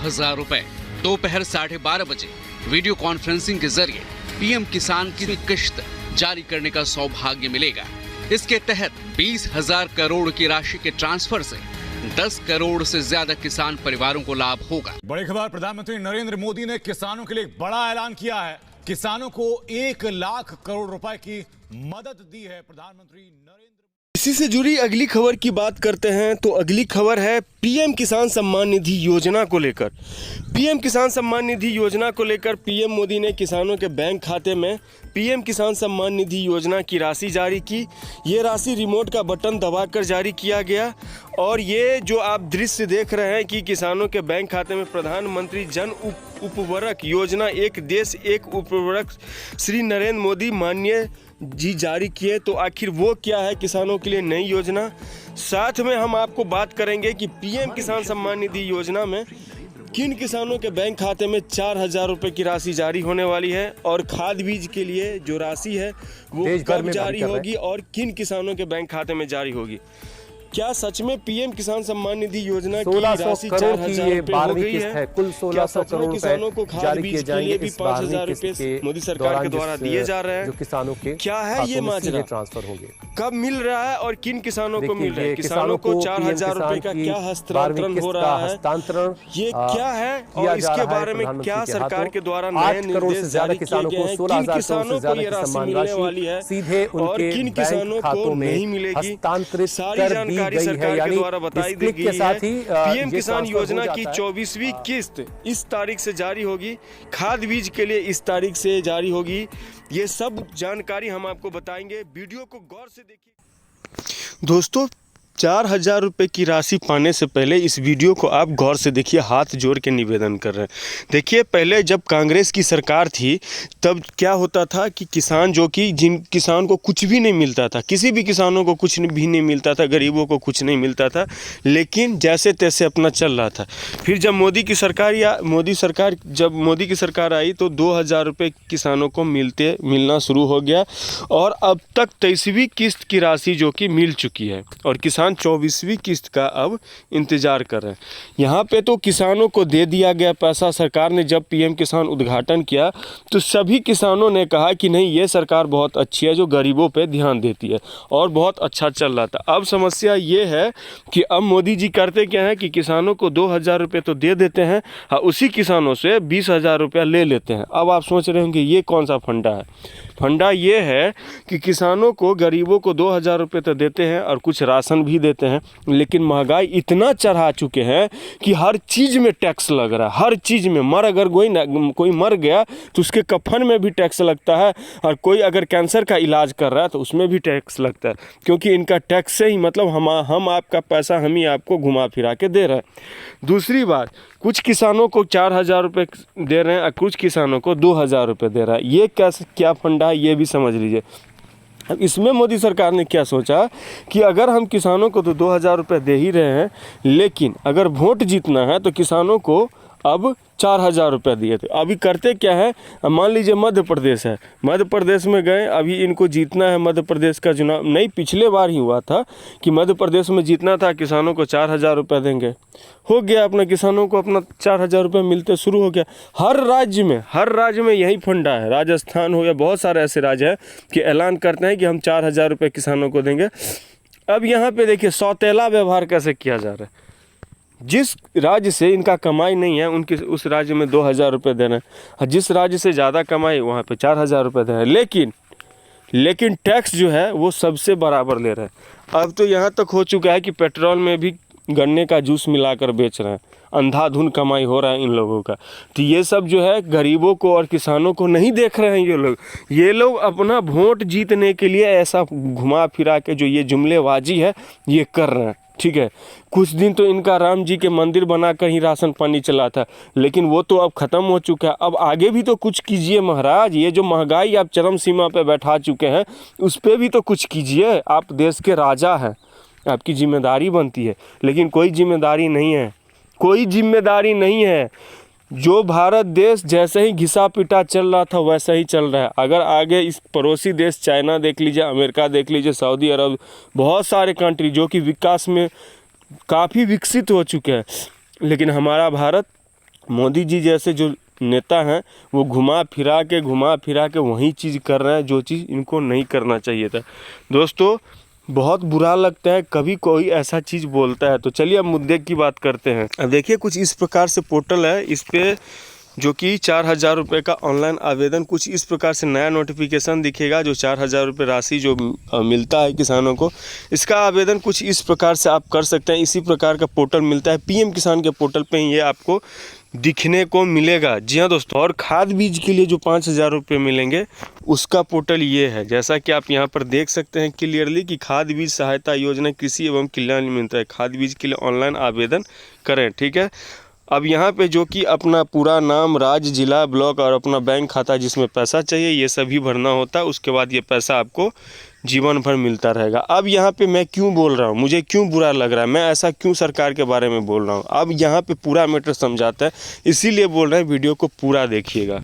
9,000 रुपए दोपहर 12:30 बजे वीडियो कॉन्फ्रेंसिंग के जरिए पीएम किसान की किश्त जारी करने का सौभाग्य मिलेगा। इसके तहत 20,000 करोड़ की राशि के ट्रांसफर से 10 करोड़ से ज्यादा किसान परिवारों को लाभ होगा। बड़ी खबर, प्रधानमंत्री नरेंद्र मोदी ने किसानों के लिए एक बड़ा ऐलान किया है। किसानों को 1 लाख करोड़ रुपए की मदद दी है प्रधानमंत्री नरेंद्र। इसी से जुड़ी अगली खबर की बात करते हैं तो अगली खबर है पीएम किसान सम्मान निधि योजना को लेकर। पीएम किसान सम्मान निधि योजना को लेकर पीएम मोदी ने किसानों के बैंक खाते में पीएम किसान सम्मान निधि योजना की राशि जारी की। ये राशि रिमोट का बटन दबाकर जारी किया गया और ये जो आप दृश्य देख रहे हैं कि किसानों के बैंक खाते में प्रधानमंत्री जन उपवरक योजना, एक देश एक उपवरक श्री नरेंद्र मोदी माननीय जी जारी किए। तो आखिर वो क्या है किसानों के लिए नई योजना, साथ में हम आपको बात करेंगे कि पीएम किसान सम्मान निधि योजना में किन किसानों के बैंक खाते में 4,000 रुपये की राशि जारी होने वाली है और खाद बीज के लिए जो राशि है वो कब जारी होगी और किन किसानों के बैंक खाते में जारी होगी। क्या सच में पीएम किसान सम्मान निधि योजना की राशि 4,000 रुपये हो गई है? कुल 1600 करोड़ किसानों को खाद बीज के लिए भी 5,000 रुपये मोदी सरकार के द्वारा दिए जा रहे हैं? जो किसानों के क्या है ये माजरा, ट्रांसफर होंगे, कब मिल रहा है और किन किसानों को मिल रहा है? किसानों को 4,000 रुपये का क्या हस्तांतरण हो रहा है, ये क्या है और इसके बारे में क्या सरकार के द्वारा नए निर्देश जारी किए गए हैं? किन किसानों को ये राशि मिलने वाली है और किन किसानों को नहीं मिलेगी, सारी जानकारी सरकार के द्वारा बताई दी गई है। पीएम किसान योजना की 24वीं किस्त इस तारीख से जारी होगी, खाद बीज के लिए इस तारीख से जारी होगी। ये सब जानकारी हम आपको बताएंगे, वीडियो को गौर से देखिए। दोस्तों, 4,000 रुपये की राशि पाने से पहले इस वीडियो को आप गौर से देखिए, हाथ जोड़ के निवेदन कर रहे हैं। देखिए, पहले जब कांग्रेस की सरकार थी तब क्या होता था कि किसान जिन किसान को कुछ भी नहीं मिलता था, किसी भी किसानों को कुछ भी नहीं मिलता था, गरीबों को कुछ नहीं मिलता था, लेकिन जैसे तैसे अपना चल रहा था। फिर जब मोदी की सरकार आई तो 2,000 रुपये किसानों को मिलना शुरू हो गया और अब तक 23वीं किस्त की राशि जो कि मिल चुकी है और किसान 24वीं किस्त का अब इंतजार कर रहे हैं। यहाँ पे तो किसानों को दे दिया गया पैसा। सरकार ने जब पीएम किसान उद्घाटन किया तो सभी किसानों ने कहा कि नहीं, ये सरकार बहुत अच्छी है जो गरीबों पे ध्यान देती है और बहुत अच्छा चल रहा था। अब समस्या ये है कि अब मोदी जी करते क्या है कि किसानों को 2,000 रुपये तो दे देते हैं और उसी किसानों से 20,000 रुपया ले लेते हैं। अब आप सोच रहे होंगे ये कौन सा फंडा है? फंडा ये है कि किसानों को, गरीबों को 2,000 रुपये तो देते हैं और कुछ राशन भी देते हैं, लेकिन महंगाई इतना चढ़ा चुके हैं कि हर चीज़ में टैक्स लग रहा है। हर चीज़ में अगर कोई मर गया तो उसके कफन में भी टैक्स लगता है और कोई अगर कैंसर का इलाज कर रहा है तो उसमें भी टैक्स लगता है, क्योंकि इनका टैक्स से ही मतलब हम आपका पैसा हम ही आपको घुमा फिरा के दे रहे हैं। दूसरी बात, कुछ किसानों को 4,000 रुपये दे रहे हैं और कुछ किसानों को 2,000 रुपये दे रहा है। ये क्या फंडा है ये भी समझ लीजिए। अब इसमें मोदी सरकार ने क्या सोचा कि अगर हम किसानों को तो 2,000 रुपये दे ही रहे हैं, लेकिन अगर वोट जीतना है तो किसानों को अब 4,000 रुपये दिए थे। अभी करते क्या है, मान लीजिए मध्य प्रदेश है, मध्य प्रदेश में गए, अभी इनको जीतना है मध्य प्रदेश का चुनाव। नहीं, पिछले बार ही हुआ था कि मध्य प्रदेश में जीतना था, किसानों को 4,000 रुपये देंगे, हो गया अपना, किसानों को अपना 4,000 रुपये मिलते शुरू हो गया। हर राज्य में यही फंडा है। राजस्थान हो या बहुत सारे ऐसे राज्य हैं कि ऐलान करते हैं कि हम 4,000 रुपये किसानों को देंगे। अब यहाँ पे देखिए सौतेला व्यवहार कैसे किया जा रहा है। जिस राज्य से इनका कमाई नहीं है उनके उस राज्य में 2,000 रुपये दे रहे हैं, जिस राज्य से ज़्यादा कमाई वहाँ पे 4,000 रुपये दे रहे हैं, लेकिन टैक्स जो है वो सबसे बराबर ले रहे हैं। अब तो यहाँ तक हो चुका है कि पेट्रोल में भी गन्ने का जूस मिलाकर बेच रहे हैं। अंधाधुन कमाई हो रहा है इन लोगों का। तो ये सब जो है गरीबों को और किसानों को नहीं देख रहे हैं ये लोग अपना वोट जीतने के लिए ऐसा घुमा फिरा के जो ये जुमलेबाजी है ये कर रहे हैं। ठीक है, कुछ दिन तो इनका राम जी के मंदिर बनाकर ही राशन पानी चला था, लेकिन वो तो अब ख़त्म हो चुका है। अब आगे भी तो कुछ कीजिए महाराज। ये जो महंगाई आप चरम सीमा पे बैठा चुके हैं उस पर भी तो कुछ कीजिए। आप देश के राजा हैं, आपकी जिम्मेदारी बनती है, लेकिन कोई जिम्मेदारी नहीं है। जो भारत देश जैसे ही घिसा पिटा चल रहा था वैसा ही चल रहा है। अगर आगे इस पड़ोसी देश चाइना देख लीजिए, अमेरिका देख लीजिए, सऊदी अरब, बहुत सारे कंट्री जो कि विकास में काफ़ी विकसित हो चुके हैं, लेकिन हमारा भारत मोदी जी जैसे जो नेता हैं वो घुमा फिरा के वही चीज़ कर रहे हैं जो चीज़ इनको नहीं करना चाहिए था। दोस्तों बहुत बुरा लगता है कभी कोई ऐसा चीज़ बोलता है। तो चलिए अब मुद्दे की बात करते हैं। अब देखिए कुछ इस प्रकार से पोर्टल है, इस पे जो कि 4,000 रुपये का ऑनलाइन आवेदन, कुछ इस प्रकार से नया नोटिफिकेशन दिखेगा जो 4,000 रुपये राशि जो मिलता है किसानों को, इसका आवेदन कुछ इस प्रकार से आप कर सकते हैं। इसी प्रकार का पोर्टल मिलता है पीएम किसान के पोर्टल पे ही ये आपको दिखने को मिलेगा। जी हाँ दोस्तों, और खाद बीज के लिए जो 5,000 रुपये मिलेंगे उसका पोर्टल ये है। जैसा कि आप यहाँ पर देख सकते हैं क्लियरली कि खाद बीज सहायता योजना कृषि एवं कल्याण मिलता है, खाद बीज के लिए ऑनलाइन आवेदन करें। ठीक है, अब यहाँ पे जो कि अपना पूरा नाम, राज्य, जिला, ब्लॉक और अपना बैंक खाता जिसमें पैसा चाहिए ये सभी भरना होता है। उसके बाद ये पैसा आपको जीवन भर मिलता रहेगा। अब यहाँ पे मैं क्यों बोल रहा हूँ, मुझे क्यों बुरा लग रहा है, मैं ऐसा क्यों सरकार के बारे में बोल रहा हूँ, अब यहाँ पे पूरा मैटर समझाता है, इसीलिए बोल रहे हैं वीडियो को पूरा देखिएगा।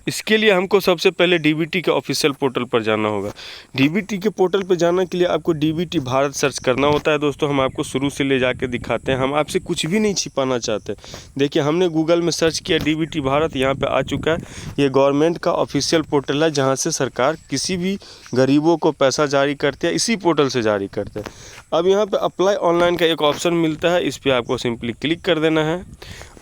इसके लिए हमको सबसे पहले डीबीटी के ऑफिशियल पोर्टल पर जाना होगा। डीबीटी के पोर्टल पर जाने के लिए आपको डीबीटी भारत सर्च करना होता है। दोस्तों हम आपको शुरू से ले जाके दिखाते हैं, हम आपसे कुछ भी नहीं छिपाना चाहते। देखिए हमने गूगल में सर्च किया डीबीटी भारत, यहाँ पे आ चुका है। ये गवर्नमेंट का ऑफिशियल पोर्टल है जहाँ से सरकार किसी भी गरीबों को पैसा जारी करते हैं, इसी पोर्टल से जारी करते हैं। अब यहाँ पर अप्लाई ऑनलाइन का एक ऑप्शन मिलता है, इस पर आपको सिंपली क्लिक कर देना है।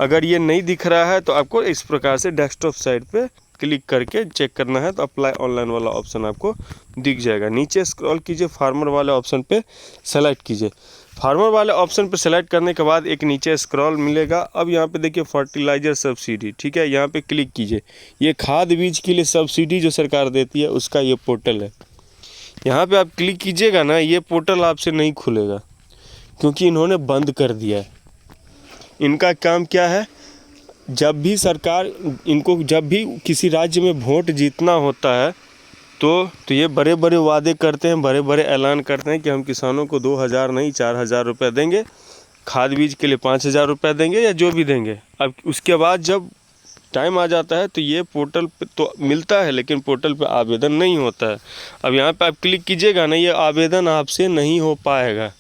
अगर ये नहीं दिख रहा है तो आपको इस प्रकार से डेस्कटॉप साइट पर क्लिक करके चेक करना है तो अप्लाई ऑनलाइन वाला ऑप्शन आपको दिख जाएगा। नीचे स्क्रॉल कीजिए, फार्मर वाले ऑप्शन पे सेलेक्ट कीजिए। फार्मर वाले ऑप्शन पे सेलेक्ट करने के बाद एक नीचे स्क्रॉल मिलेगा। अब यहाँ पे देखिए फर्टिलाइजर सब्सिडी, ठीक है, यहाँ पे क्लिक कीजिए। ये खाद बीज के लिए सब्सिडी जो सरकार देती है उसका ये पोर्टल है। यहाँ पे आप क्लिक कीजिएगा ना, ये पोर्टल आपसे नहीं खुलेगा क्योंकि इन्होंने बंद कर दिया है। इनका काम क्या है, जब भी सरकार इनको जब भी किसी राज्य में वोट जीतना होता है तो ये बड़े बड़े वादे करते हैं, बड़े बड़े ऐलान करते हैं कि हम किसानों को 2,000 नहीं 4,000 रुपये देंगे, खाद बीज के लिए 5,000 रुपये देंगे या जो भी देंगे। अब उसके बाद जब टाइम आ जाता है तो ये पोर्टल पे तो मिलता है लेकिन पोर्टल पे आवेदन नहीं होता है। अब यहाँ पे आप क्लिक कीजिएगा ना, ये आवेदन आपसे नहीं हो पाएगा।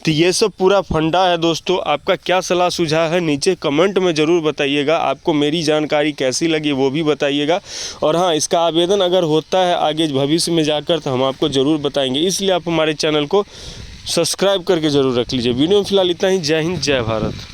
तो ये सब पूरा फंडा है दोस्तों। आपका क्या सलाह सुझाव है नीचे कमेंट में ज़रूर बताइएगा। आपको मेरी जानकारी कैसी लगी वो भी बताइएगा। और हाँ, इसका आवेदन अगर होता है आगे भविष्य में जाकर तो हम आपको ज़रूर बताएंगे, इसलिए आप हमारे चैनल को सब्सक्राइब करके ज़रूर रख लीजिए। वीडियो में फिलहाल इतना ही। जय हिंद, जय भारत।